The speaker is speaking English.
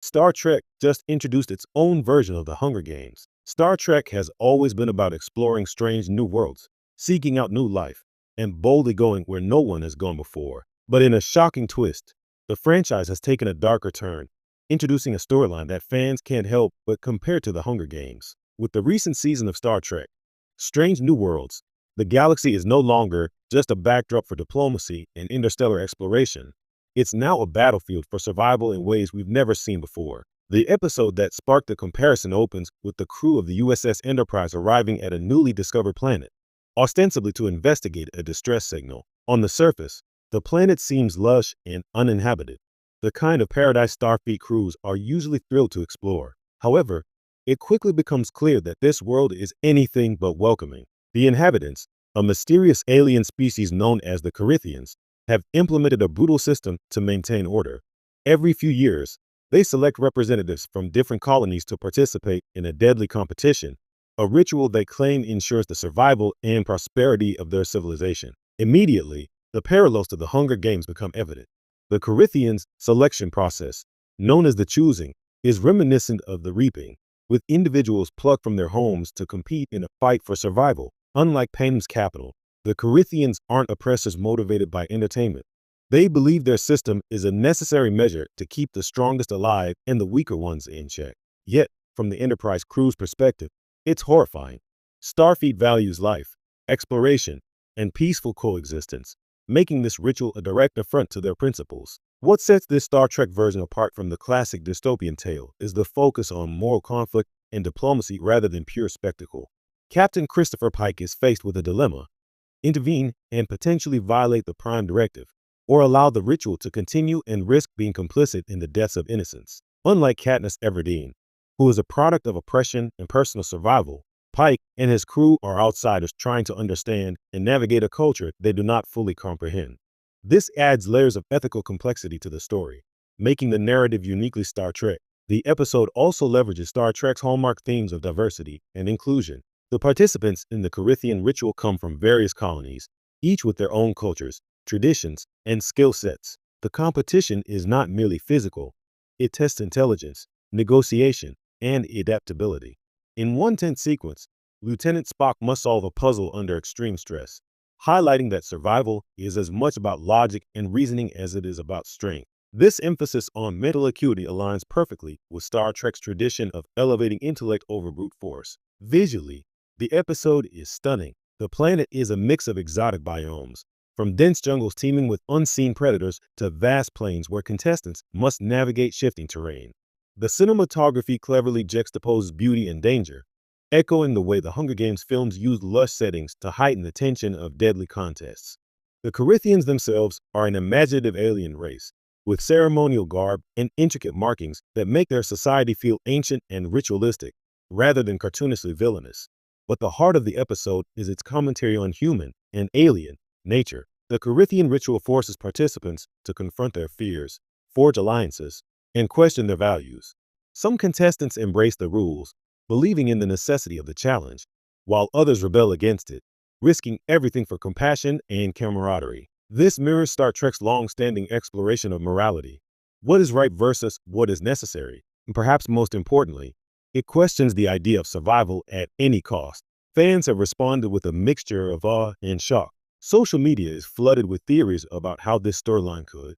Star Trek just introduced its own version of the Hunger Games. Star Trek has always been about exploring strange new worlds, seeking out new life, and boldly going where no one has gone before. But in a shocking twist, the franchise has taken a darker turn, introducing a storyline that fans can't help but compare to the Hunger Games. With the recent season of Star Trek, Strange New Worlds, the galaxy is no longer just a backdrop for diplomacy and interstellar exploration. It's now a battlefield for survival in ways we've never seen before. The episode that sparked the comparison opens with the crew of the USS Enterprise arriving at a newly discovered planet, ostensibly to investigate a distress signal. On the surface, the planet seems lush and uninhabited, the kind of paradise Starfleet crews are usually thrilled to explore. However, it quickly becomes clear that this world is anything but welcoming. The inhabitants, a mysterious alien species known as the Carithians, have implemented a brutal system to maintain order. Every few years, they select representatives from different colonies to participate in a deadly competition, a ritual they claim ensures the survival and prosperity of their civilization. Immediately, the parallels to the Hunger Games become evident. The Carithians' selection process, known as the choosing, is reminiscent of the reaping, with individuals plucked from their homes to compete in a fight for survival. Unlike Panem's capital, the Carithians aren't oppressors motivated by entertainment. They believe their system is a necessary measure to keep the strongest alive and the weaker ones in check. Yet, from the Enterprise crew's perspective, it's horrifying. Starfleet values life, exploration, and peaceful coexistence, making this ritual a direct affront to their principles. What sets this Star Trek version apart from the classic dystopian tale is the focus on moral conflict and diplomacy rather than pure spectacle. Captain Christopher Pike is faced with a dilemma: intervene and potentially violate the Prime Directive, or allow the ritual to continue and risk being complicit in the deaths of innocents. Unlike Katniss Everdeen, who is a product of oppression and personal survival, Pike and his crew are outsiders trying to understand and navigate a culture they do not fully comprehend. This adds layers of ethical complexity to the story, making the narrative uniquely Star Trek. The episode also leverages Star Trek's hallmark themes of diversity and inclusion. The participants in the Carithian ritual come from various colonies, each with their own cultures, traditions, and skill sets. The competition is not merely physical, it tests intelligence, negotiation, and adaptability. In one tense sequence, Lieutenant Spock must solve a puzzle under extreme stress, highlighting that survival is as much about logic and reasoning as it is about strength. This emphasis on mental acuity aligns perfectly with Star Trek's tradition of elevating intellect over brute force. Visually, the episode is stunning. The planet is a mix of exotic biomes, from dense jungles teeming with unseen predators to vast plains where contestants must navigate shifting terrain. The cinematography cleverly juxtaposes beauty and danger, echoing the way the Hunger Games films used lush settings to heighten the tension of deadly contests. The Carithians themselves are an imaginative alien race, with ceremonial garb and intricate markings that make their society feel ancient and ritualistic, rather than cartoonishly villainous. But the heart of the episode is its commentary on human and alien nature. The Carithian ritual forces participants to confront their fears, forge alliances, and question their values. Some contestants embrace the rules, believing in the necessity of the challenge, while others rebel against it, risking everything for compassion and camaraderie. This mirrors Star Trek's long-standing exploration of morality. What is right versus what is necessary? And perhaps most importantly, it questions the idea of survival at any cost. Fans have responded with a mixture of awe and shock. Social media is flooded with theories about how this storyline could